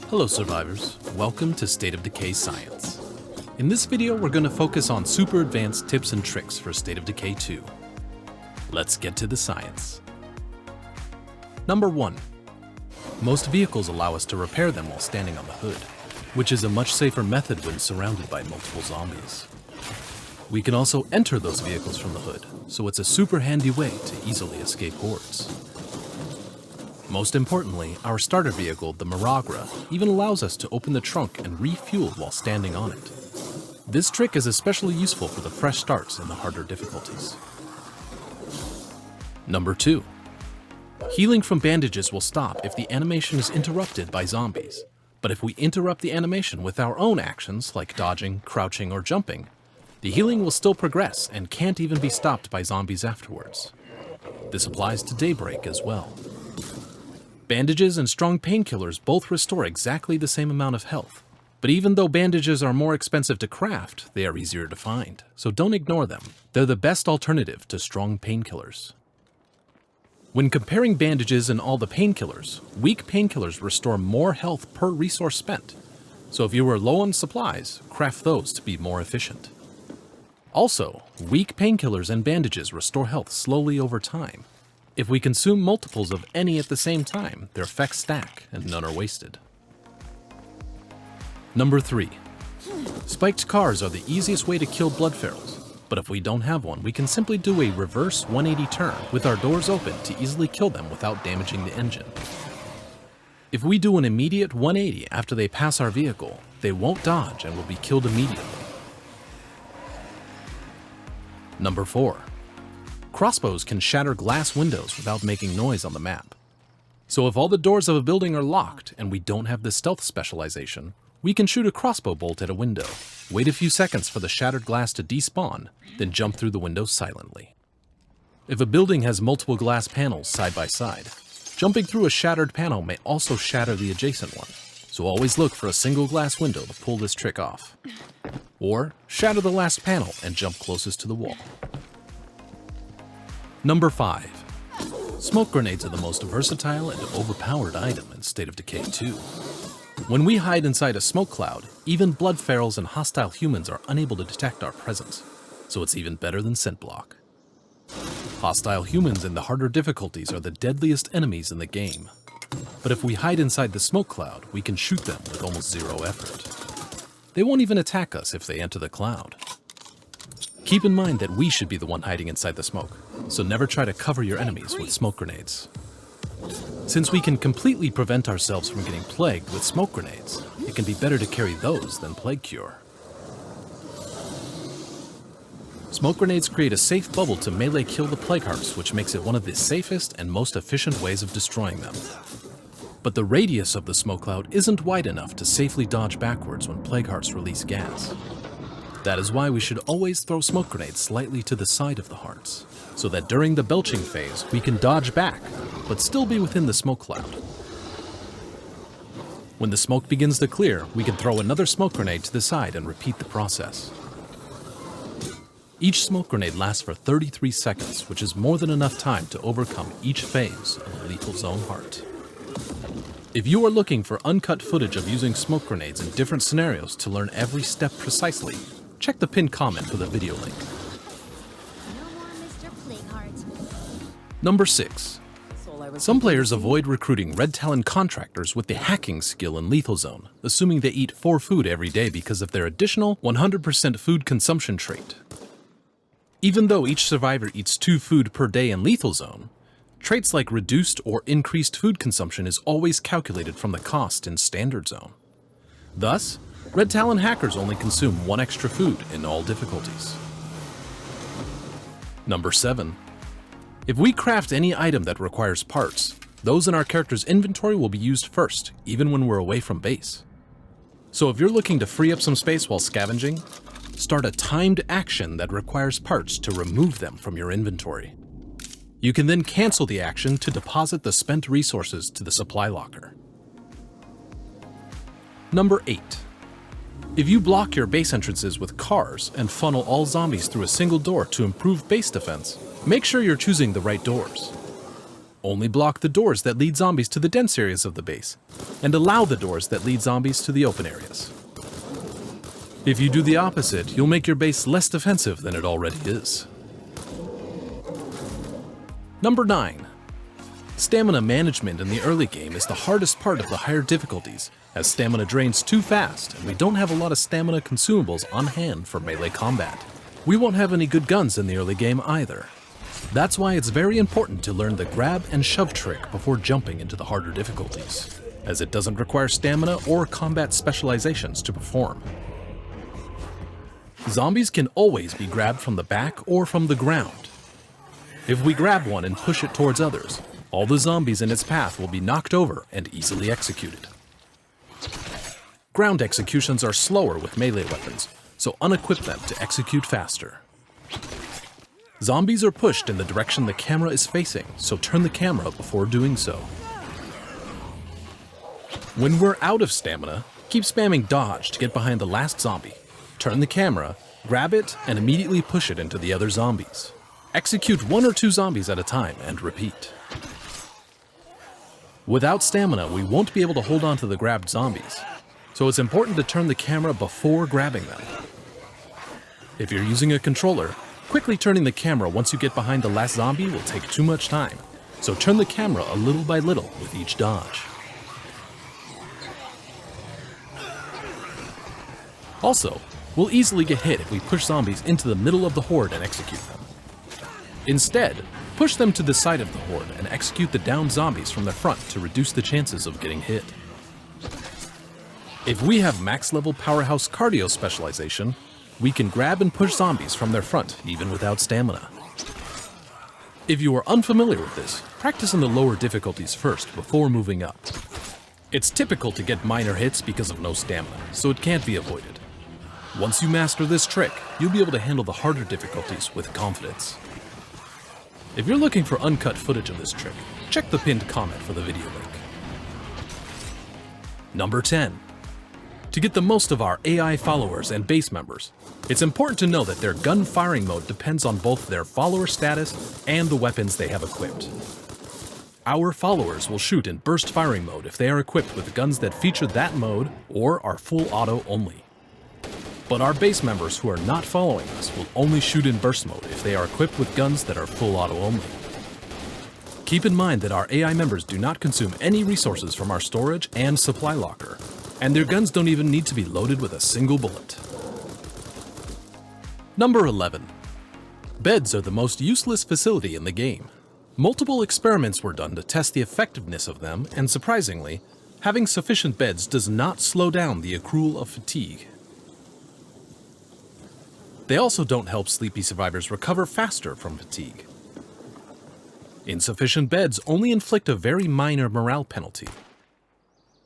Hello survivors, welcome to State of Decay Science. In this video we're going to focus on super advanced tips and tricks for State of Decay 2. Let's get to the science. Number 1. Most vehicles allow us to repair them while standing on the hood, which is a much safer method when surrounded by multiple zombies. We can also enter those vehicles from the hood, so it's a super handy way to easily escape hordes. Most importantly, our starter vehicle, the Miragra, even allows us to open the trunk and refuel while standing on it. This trick is especially useful for the fresh starts and the harder difficulties. Number 2. Healing from bandages will stop if the animation is interrupted by zombies. But if we interrupt the animation with our own actions, like dodging, crouching, or jumping, the healing will still progress and can't even be stopped by zombies afterwards. This applies to Daybreak as well. Bandages and strong painkillers both restore exactly the same amount of health, but even though bandages are more expensive to craft, they are easier to find, so don't ignore them. They're the best alternative to strong painkillers. When comparing bandages and all the painkillers, weak painkillers restore more health per resource spent, so if you are low on supplies, craft those to be more efficient. Also, weak painkillers and bandages restore health slowly over time. If we consume multiples of any at the same time, their effects stack and none are wasted. Number 3. Spiked cars are the easiest way to kill blood ferals, but if we don't have one, we can simply do a reverse 180 turn with our doors open to easily kill them without damaging the engine. If we do an immediate 180 after they pass our vehicle, they won't dodge and will be killed immediately. Number 4. Crossbows can shatter glass windows without making noise on the map. So if all the doors of a building are locked and we don't have the stealth specialization, we can shoot a crossbow bolt at a window, wait a few seconds for the shattered glass to despawn, then jump through the window silently. If a building has multiple glass panels side by side, jumping through a shattered panel may also shatter the adjacent one, so always look for a single glass window to pull this trick off. Or shatter the last panel and jump closest to the wall. Number 5. Smoke grenades are the most versatile and overpowered item in State of Decay 2. When we hide inside a smoke cloud, even blood ferals and hostile humans are unable to detect our presence, so it's even better than scent block. Hostile humans in the harder difficulties are the deadliest enemies in the game, but if we hide inside the smoke cloud, we can shoot them with almost zero effort. They won't even attack us if they enter the cloud. Keep in mind that we should be the one hiding inside the smoke, so never try to cover your enemies with smoke grenades. Since we can completely prevent ourselves from getting plagued with smoke grenades, it can be better to carry those than Plague Cure. Smoke grenades create a safe bubble to melee kill the Plague Hearts, which makes it one of the safest and most efficient ways of destroying them. But the radius of the smoke cloud isn't wide enough to safely dodge backwards when Plague Hearts release gas. That is why we should always throw smoke grenades slightly to the side of the hearts, so that during the belching phase we can dodge back, but still be within the smoke cloud. When the smoke begins to clear, we can throw another smoke grenade to the side and repeat the process. Each smoke grenade lasts for 33 seconds, which is more than enough time to overcome each phase of a lethal zone heart. If you are looking for uncut footage of using smoke grenades in different scenarios to learn every step precisely, check the pinned comment for the video link. Number 6. Some players avoid recruiting Red Talon contractors with the hacking skill in Lethal Zone, assuming they eat 4 food every day because of their additional 100% food consumption trait. Even though each survivor eats 2 food per day in Lethal Zone, traits like reduced or increased food consumption is always calculated from the cost in Standard Zone. Thus, Red Talon hackers only consume 1 extra food in all difficulties. Number 7. If we craft any item that requires parts, those in our character's inventory will be used first, even when we're away from base. So if you're looking to free up some space while scavenging, start a timed action that requires parts to remove them from your inventory. You can then cancel the action to deposit the spent resources to the supply locker. Number 8. If you block your base entrances with cars and funnel all zombies through a single door to improve base defense, make sure you're choosing the right doors. Only block the doors that lead zombies to the dense areas of the base, and allow the doors that lead zombies to the open areas. If you do the opposite, you'll make your base less defensive than it already is. Number 9. Stamina management in the early game is the hardest part of the higher difficulties, as stamina drains too fast and we don't have a lot of stamina consumables on hand for melee combat. We won't have any good guns in the early game either. That's why it's very important to learn the grab and shove trick before jumping into the harder difficulties, as it doesn't require stamina or combat specializations to perform. Zombies can always be grabbed from the back or from the ground. If we grab one and push it towards others, all the zombies in its path will be knocked over and easily executed. Ground executions are slower with melee weapons, so unequip them to execute faster. Zombies are pushed in the direction the camera is facing, so turn the camera before doing so. When we're out of stamina, keep spamming dodge to get behind the last zombie. Turn the camera, grab it, and immediately push it into the other zombies. Execute 1 or 2 zombies at a time and repeat. Without stamina, we won't be able to hold on to the grabbed zombies, so it's important to turn the camera before grabbing them. If you're using a controller, quickly turning the camera once you get behind the last zombie will take too much time, so turn the camera a little by little with each dodge. Also, we'll easily get hit if we push zombies into the middle of the horde and execute them. Instead, push them to the side of the horde and execute the downed zombies from the front to reduce the chances of getting hit. If we have max level powerhouse cardio specialization, we can grab and push zombies from their front even without stamina. If you are unfamiliar with this, practice in the lower difficulties first before moving up. It's typical to get minor hits because of no stamina, so it can't be avoided. Once you master this trick, you'll be able to handle the harder difficulties with confidence. If you're looking for uncut footage of this trick, check the pinned comment for the video link. Number 10. To get the most of our AI followers and base members, it's important to know that their gun firing mode depends on both their follower status and the weapons they have equipped. Our followers will shoot in burst firing mode if they are equipped with guns that feature that mode or are full auto only. But our base members who are not following us will only shoot in burst mode if they are equipped with guns that are full auto only. Keep in mind that our AI members do not consume any resources from our storage and supply locker, and their guns don't even need to be loaded with a single bullet. Number 11. Beds are the most useless facility in the game. Multiple experiments were done to test the effectiveness of them, and surprisingly, having sufficient beds does not slow down the accrual of fatigue. They also don't help sleepy survivors recover faster from fatigue. Insufficient beds only inflict a very minor morale penalty.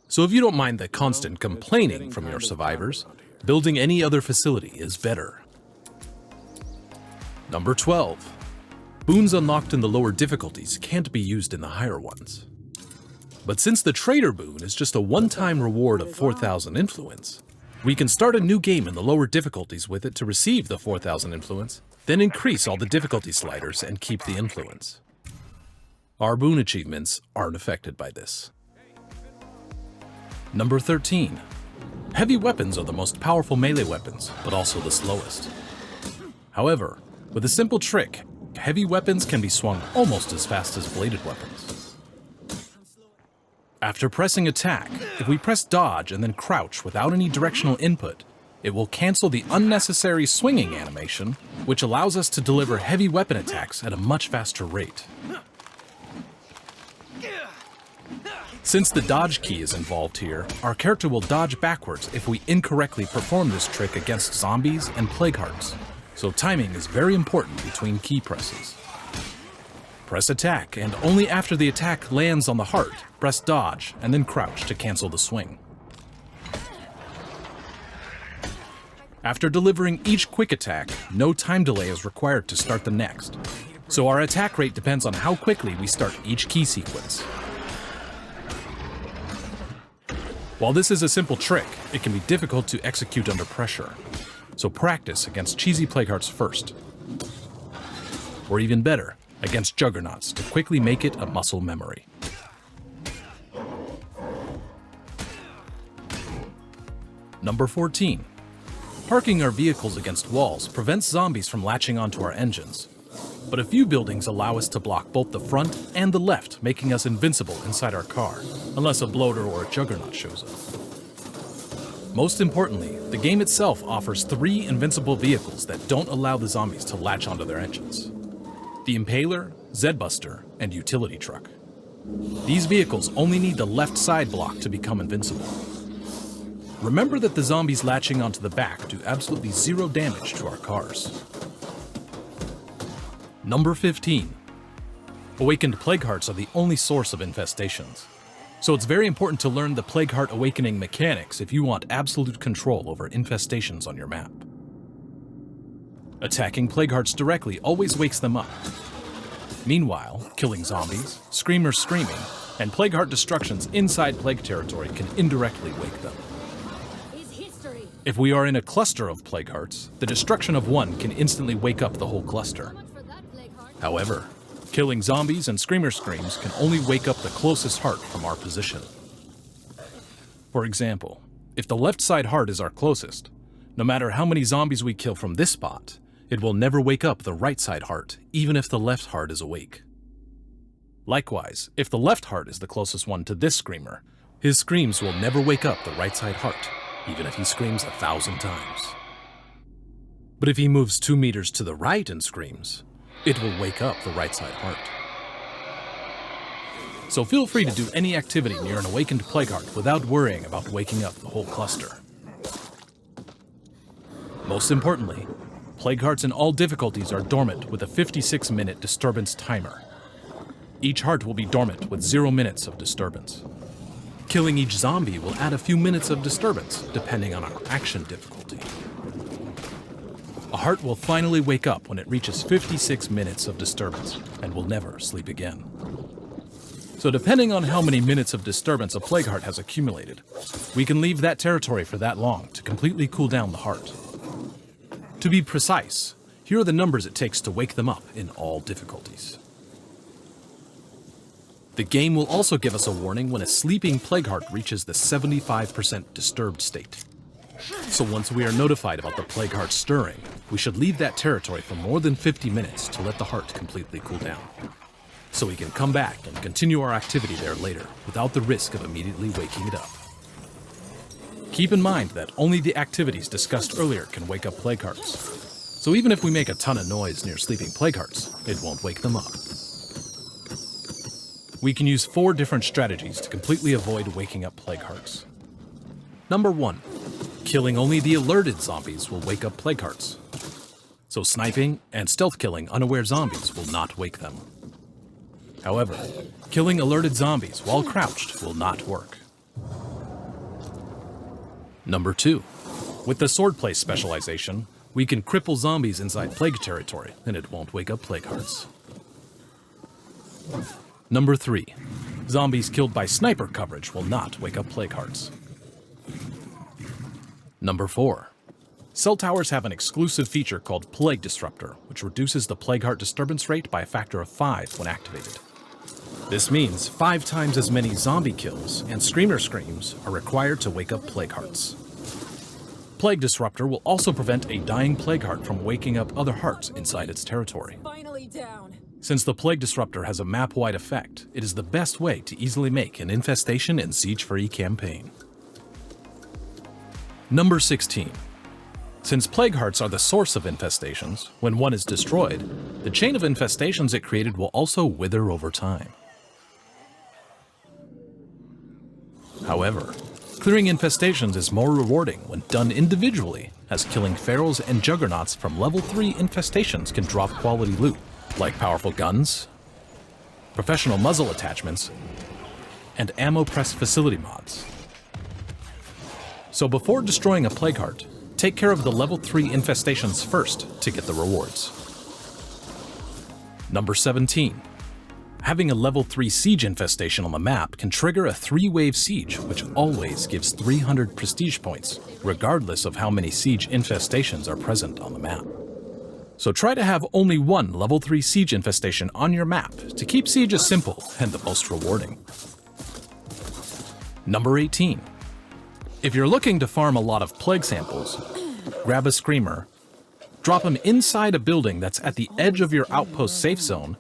So if you don't mind the constant complaining from your survivors, building any other facility is better. Number 12. Boons unlocked in the lower difficulties can't be used in the higher ones. But since the Trader boon is just a one-time reward of 4,000 influence, we can start a new game in the lower difficulties with it to receive the 4,000 influence, then increase all the difficulty sliders and keep the influence. Our boon achievements aren't affected by this. Number 13. Heavy weapons are the most powerful melee weapons, but also the slowest. However, with a simple trick, heavy weapons can be swung almost as fast as bladed weapons. After pressing attack, if we press dodge and then crouch without any directional input, it will cancel the unnecessary swinging animation, which allows us to deliver heavy weapon attacks at a much faster rate. Since the dodge key is involved here, our character will dodge backwards if we incorrectly perform this trick against zombies and plague hearts, so timing is very important between key presses. Press attack, and only after the attack lands on the heart, press dodge and then crouch to cancel the swing. After delivering each quick attack, no time delay is required to start the next, so our attack rate depends on how quickly we start each key sequence. While this is a simple trick, it can be difficult to execute under pressure, so practice against cheesy plague hearts first. Or even better, against juggernauts to quickly make it a muscle memory. Number 14. Parking our vehicles against walls prevents zombies from latching onto our engines, but a few buildings allow us to block both the front and the left, making us invincible inside our car, unless a bloater or a juggernaut shows up. Most importantly, the game itself offers 3 invincible vehicles that don't allow the zombies to latch onto their engines: the Impaler, Zedbuster, and Utility Truck. These vehicles only need the left side block to become invincible. Remember that the zombies latching onto the back do absolutely 0 damage to our cars. Number 15. Awakened Plague Hearts are the only source of infestations, so it's very important to learn the Plague Heart Awakening mechanics if you want absolute control over infestations on your map. Attacking Plague Hearts directly always wakes them up. Meanwhile, killing zombies, screamers screaming, and Plague Heart destructions inside Plague territory can indirectly wake them. If we are in a cluster of Plague Hearts, the destruction of one can instantly wake up the whole cluster. However, killing zombies and screamer screams can only wake up the closest heart from our position. For example, if the left side heart is our closest, no matter how many zombies we kill from this spot, it will never wake up the right side heart, even if the left heart is awake. Likewise, if the left heart is the closest one to this screamer, his screams will never wake up the right side heart, even if he screams 1,000 times. But if he moves 2 meters to the right and screams, it will wake up the right side heart. So feel free to do any activity near an awakened Plague Heart without worrying about waking up the whole cluster. Most importantly, Plague Hearts in all difficulties are dormant with a 56-minute disturbance timer. Each heart will be dormant with 0 minutes of disturbance. Killing each zombie will add a few minutes of disturbance, depending on our action difficulty. A heart will finally wake up when it reaches 56 minutes of disturbance, and will never sleep again. So depending on how many minutes of disturbance a Plague Heart has accumulated, we can leave that territory for that long to completely cool down the heart. To be precise, here are the numbers it takes to wake them up in all difficulties. The game will also give us a warning when a sleeping Plague Heart reaches the 75% disturbed state. So once we are notified about the Plague Heart stirring, we should leave that territory for more than 50 minutes to let the heart completely cool down, so we can come back and continue our activity there later without the risk of immediately waking it up. Keep in mind that only the activities discussed earlier can wake up Plague Hearts, so even if we make a ton of noise near sleeping Plague Hearts, it won't wake them up. We can use 4 different strategies to completely avoid waking up Plague Hearts. Number 1. Killing only the alerted zombies will wake up Plague Hearts. So sniping and stealth killing unaware zombies will not wake them. However, killing alerted zombies while crouched will not work. Number 2. With the swordplay specialization, we can cripple zombies inside Plague territory, and it won't wake up Plague Hearts. Number 3. Zombies killed by sniper coverage will not wake up Plague Hearts. Number 4. Cell towers have an exclusive feature called Plague Disruptor, which reduces the Plague Heart disturbance rate by a factor of 5 when activated. This means 5 times as many zombie kills and screamer screams are required to wake up Plague Hearts. Plague Disruptor will also prevent a dying Plague Heart from waking up other hearts inside its territory. Finally down. Since the Plague Disruptor has a map-wide effect, it is the best way to easily make an infestation in Siege-free campaign. Number 16. Since Plague Hearts are the source of infestations, when one is destroyed, the chain of infestations it created will also wither over time. However, clearing infestations is more rewarding when done individually, as killing ferals and juggernauts from level 3 infestations can drop quality loot, like powerful guns, professional muzzle attachments, and ammo press facility mods. So before destroying a Plague Heart, take care of the level 3 infestations first to get the rewards. Number 17. Having a level 3 siege infestation on the map can trigger a 3-wave siege, which always gives 300 prestige points, regardless of how many siege infestations are present on the map. So try to have only one level 3 siege infestation on your map to keep sieges simple and the most rewarding. Number 18. If you're looking to farm a lot of plague samples, grab a screamer, drop him inside a building that's at the edge of your outpost safe zone,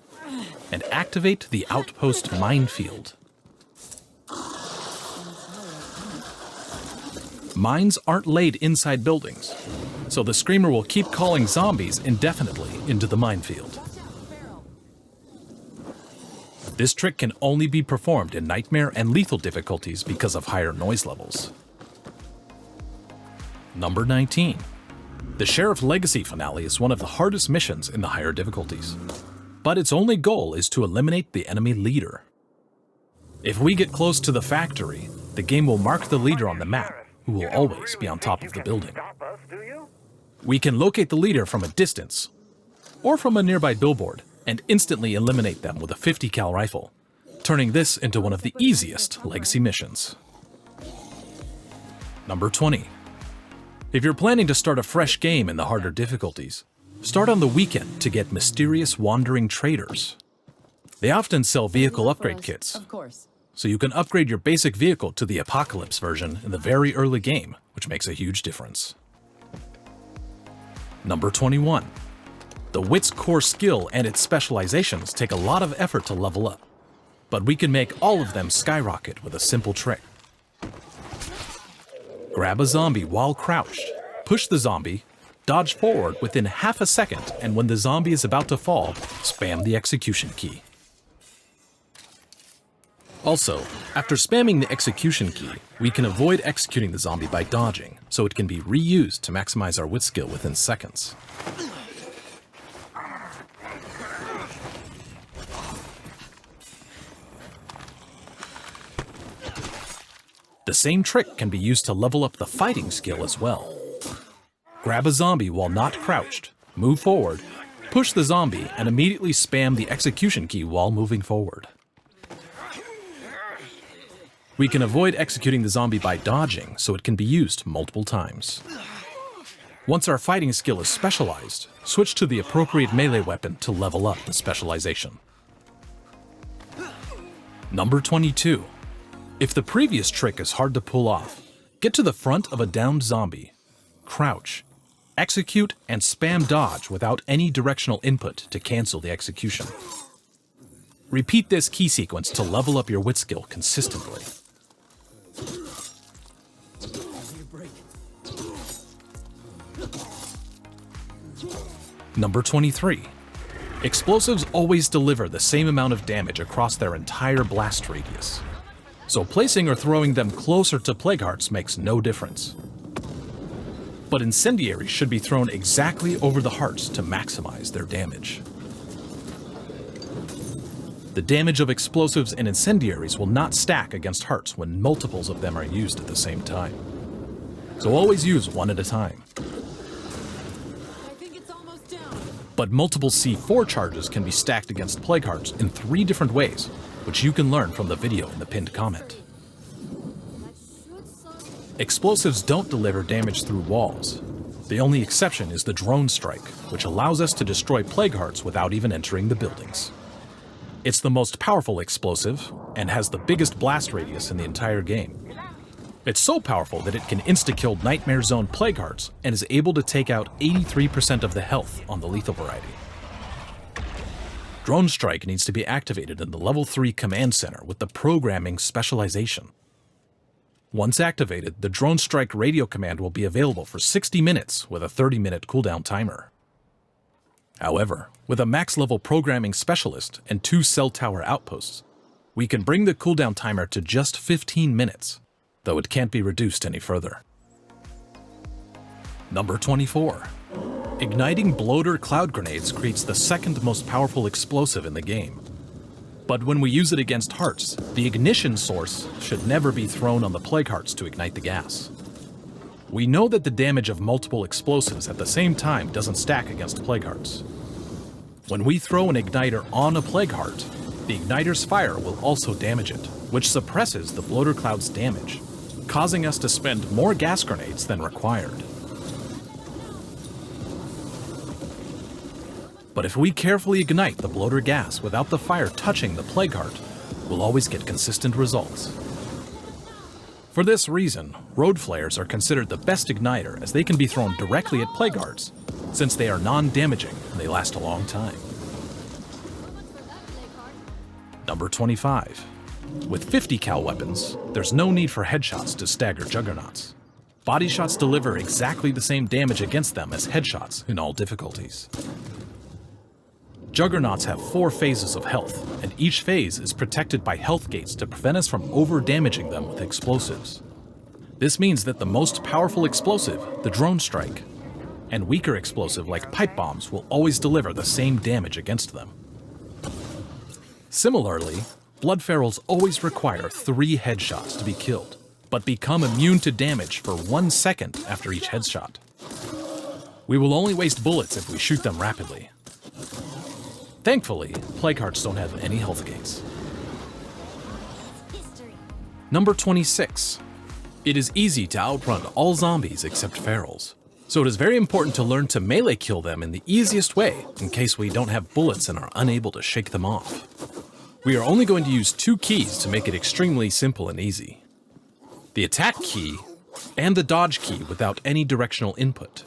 and activate the outpost minefield. Mines aren't laid inside buildings, so the screamer will keep calling zombies indefinitely into the minefield. This trick can only be performed in Nightmare and Lethal difficulties because of higher noise levels. Number 19. The Sheriff Legacy finale is one of the hardest missions in the higher difficulties, but its only goal is to eliminate the enemy leader. If we get close to the factory, the game will mark the leader on the map, who will always be on top of the building. We can locate the leader from a distance, or from a nearby billboard, and instantly eliminate them with a 50 cal rifle, turning this into one of the easiest Legacy missions. Number 20. If you're planning to start a fresh game in the harder difficulties, start on the weekend to get Mysterious Wandering Traders. They often sell vehicle upgrade kits, so you can upgrade your basic vehicle to the Apocalypse version in the very early game, which makes a huge difference. Number 21. The Wit's core skill and its specializations take a lot of effort to level up, but we can make all of them skyrocket with a simple trick. Grab a zombie while crouched, push the zombie, dodge forward within half a second, and when the zombie is about to fall, spam the execution key. Also, after spamming the execution key, we can avoid executing the zombie by dodging, so it can be reused to maximize our wit skill within seconds. The same trick can be used to level up the fighting skill as well. Grab a zombie while not crouched, move forward, push the zombie, and immediately spam the execution key while moving forward. We can avoid executing the zombie by dodging, so it can be used multiple times. Once our fighting skill is specialized, switch to the appropriate melee weapon to level up the specialization. Number 22. If the previous trick is hard to pull off, get to the front of a downed zombie, crouch, execute, and spam dodge without any directional input to cancel the execution. Repeat this key sequence to level up your wit skill consistently. Number 23. Explosives always deliver the same amount of damage across their entire blast radius, so placing or throwing them closer to plague hearts makes no difference. But incendiaries should be thrown exactly over the hearts to maximize their damage. The damage of explosives and incendiaries will not stack against hearts when multiples of them are used at the same time, so always use one at a time. But multiple C4 charges can be stacked against plague hearts in 3 different ways, which you can learn from the video in the pinned comment. Explosives don't deliver damage through walls. The only exception is the drone strike, which allows us to destroy plague hearts without even entering the buildings. It's the most powerful explosive, and has the biggest blast radius in the entire game. It's so powerful that it can insta-kill Nightmare Zone plague hearts and is able to take out 83% of the health on the lethal variety. Drone Strike needs to be activated in the level 3 command center with the programming specialization. Once activated, the Drone Strike radio command will be available for 60 minutes with a 30-minute cooldown timer. However, with a max level programming specialist and 2 cell tower outposts, we can bring the cooldown timer to just 15 minutes, though it can't be reduced any further. Number 24. Igniting bloater cloud grenades creates the second most powerful explosive in the game. But when we use it against hearts, the ignition source should never be thrown on the plague hearts to ignite the gas. We know that the damage of multiple explosives at the same time doesn't stack against plague hearts. When we throw an igniter on a plague heart, the igniter's fire will also damage it, which suppresses the bloater cloud's damage, causing us to spend more gas grenades than required. But if we carefully ignite the bloater gas without the fire touching the plague heart, we'll always get consistent results. For this reason, road flares are considered the best igniter as they can be thrown directly at plague hearts, since they are non-damaging and they last a long time. Number 25. With 50 cal weapons, there's no need for headshots to stagger juggernauts. Body shots deliver exactly the same damage against them as headshots in all difficulties. Juggernauts have 4 phases of health, and each phase is protected by health gates to prevent us from over-damaging them with explosives. This means that the most powerful explosive, the drone strike, and weaker explosive like pipe bombs will always deliver the same damage against them. Similarly, blood ferals always require 3 headshots to be killed, but become immune to damage for 1 second after each headshot. We will only waste bullets if we shoot them rapidly. Thankfully, plague hearts don't have any health gates. Number 26. It is easy to outrun all zombies except ferals, so it is very important to learn to melee kill them in the easiest way in case we don't have bullets and are unable to shake them off. We are only going to use 2 keys to make it extremely simple and easy. The attack key and the dodge key without any directional input.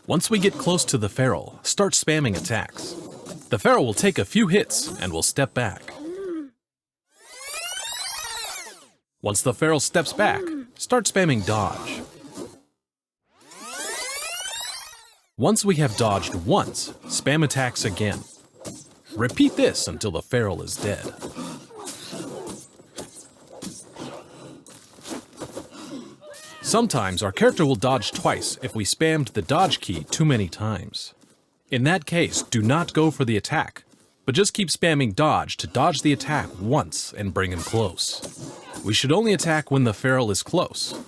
Once we get close to the feral, start spamming attacks. The feral will take a few hits and will step back. Once the feral steps back, start spamming dodge. Once we have dodged once, spam attacks again. Repeat this until the feral is dead. Sometimes our character will dodge twice if we spammed the dodge key too many times. In that case, do not go for the attack, but just keep spamming dodge to dodge the attack once and bring him close. We should only attack when the feral is close.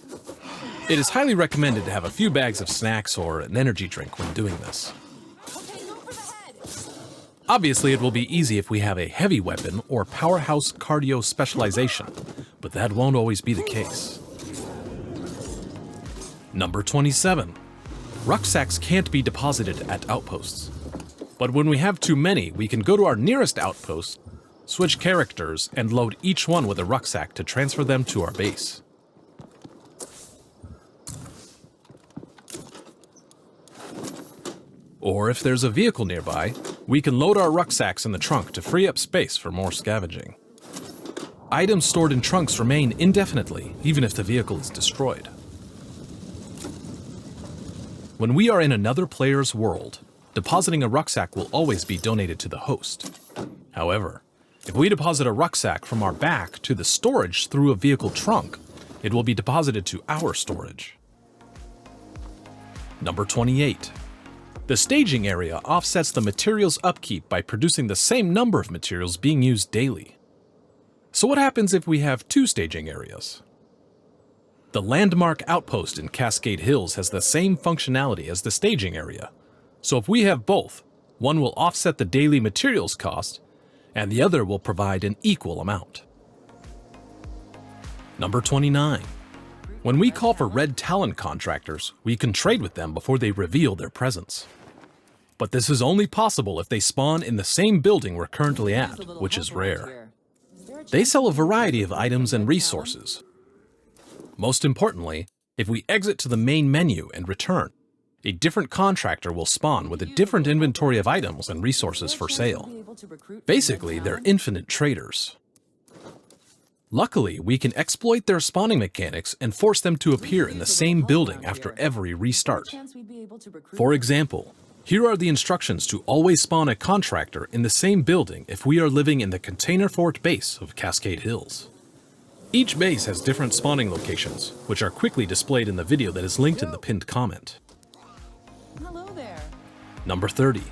It is highly recommended to have a few bags of snacks or an energy drink when doing this. Obviously, it will be easy if we have a heavy weapon or powerhouse cardio specialization, but that won't always be the case. Number 27. Rucksacks can't be deposited at outposts. But when we have too many, we can go to our nearest outpost, switch characters, and load each one with a rucksack to transfer them to our base. Or if there's a vehicle nearby, we can load our rucksacks in the trunk to free up space for more scavenging. Items stored in trunks remain indefinitely, even if the vehicle is destroyed. When we are in another player's world, depositing a rucksack will always be donated to the host. However, if we deposit a rucksack from our back to the storage through a vehicle trunk, it will be deposited to our storage. Number 28. The staging area offsets the materials upkeep by producing the same number of materials being used daily. So what happens if we have 2 staging areas? The landmark outpost in Cascade Hills has the same functionality as the staging area. So if we have both, one will offset the daily materials cost, and the other will provide an equal amount. Number 29. When we call for Red Talon contractors, we can trade with them before they reveal their presence. But this is only possible if they spawn in the same building we're currently at, which is rare. They sell a variety of items and resources. Most importantly, if we exit to the main menu and return, a different contractor will spawn with a different inventory of items and resources for sale. Basically, they're infinite traders. Luckily, we can exploit their spawning mechanics and force them to appear in the same building after every restart. For example, here are the instructions to always spawn a contractor in the same building if we are living in the Container Fort base of Cascade Hills. Each base has different spawning locations, which are quickly displayed in the video that is linked in the pinned comment. Hello there. Number 30.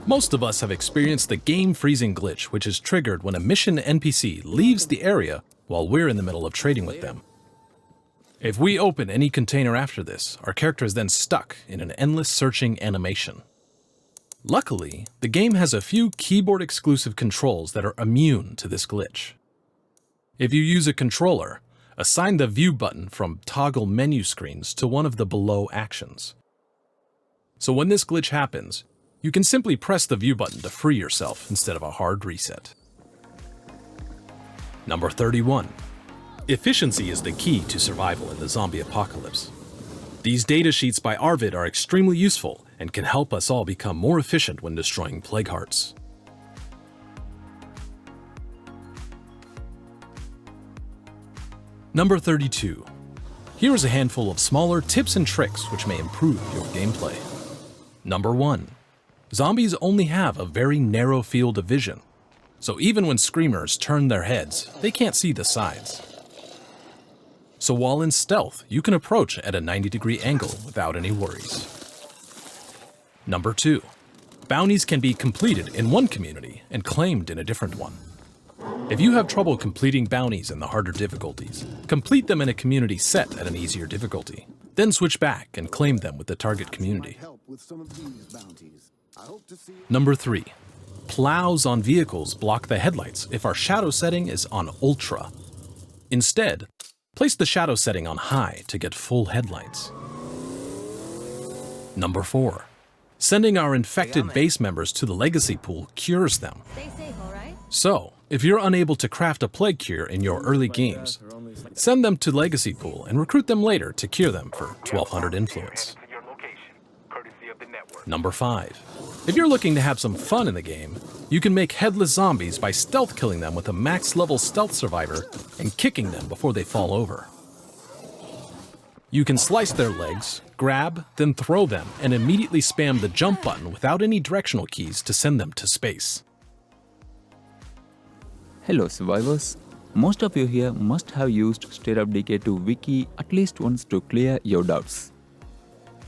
Most of us have experienced the game freezing glitch, which is triggered when a mission NPC leaves the area while we're in the middle of trading with them. If we open any container after this, our character is then stuck in an endless searching animation. Luckily, the game has a few keyboard-exclusive controls that are immune to this glitch. If you use a controller, assign the view button from toggle menu screens to one of the below actions. So when this glitch happens, you can simply press the view button to free yourself instead of a hard reset. Number 31. Efficiency is the key to survival in the zombie apocalypse. These datasheets by Arvid are extremely useful and can help us all become more efficient when destroying plague hearts. Number 32. Here is a handful of smaller tips and tricks which may improve your gameplay. Number 1. Zombies only have a very narrow field of vision, so even when screamers turn their heads, they can't see the sides. So while in stealth, you can approach at a 90-degree angle without any worries. Number 2. Bounties can be completed in one community and claimed in a different one. If you have trouble completing bounties in the harder difficulties, complete them in a community set at an easier difficulty. Then switch back and claim them with the target community. Number 3. Plows on vehicles block the headlights if our shadow setting is on Ultra. Instead, place the shadow setting on High to get full headlights. Number 4. Sending our infected base members to the legacy pool cures them. Stay safe, all right? So, if you're unable to craft a plague cure in your early games, send them to Legacy Pool and recruit them later to cure them for 1200 influence. Number 5. If you're looking to have some fun in the game, you can make headless zombies by stealth killing them with a max level stealth survivor and kicking them before they fall over. You can slice their legs, grab, then throw them, and immediately spam the jump button without any directional keys to send them to space. Hello survivors, most of you here must have used State of Decay 2 wiki at least once to clear your doubts.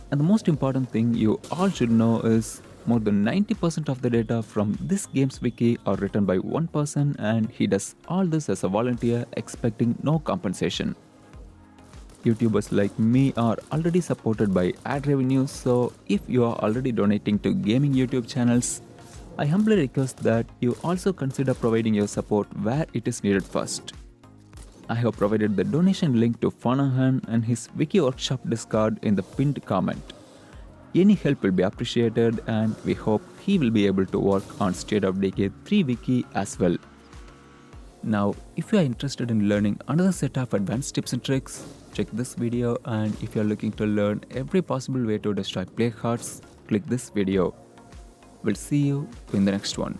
And the most important thing you all should know is more than 90% of the data from this game's wiki are written by one person, and he does all this as a volunteer expecting no compensation. YouTubers like me are already supported by ad revenues, so if you are already donating to gaming YouTube channels, I humbly request that you also consider providing your support where it is needed first. I have provided the donation link to Fanahan and his Wiki Workshop Discord in the pinned comment. Any help will be appreciated, and we hope he will be able to work on State of Decay 3 wiki as well. Now, if you are interested in learning another set of advanced tips and tricks, check this video, and if you are looking to learn every possible way to destroy plague hearts, click this video. We'll see you in the next one.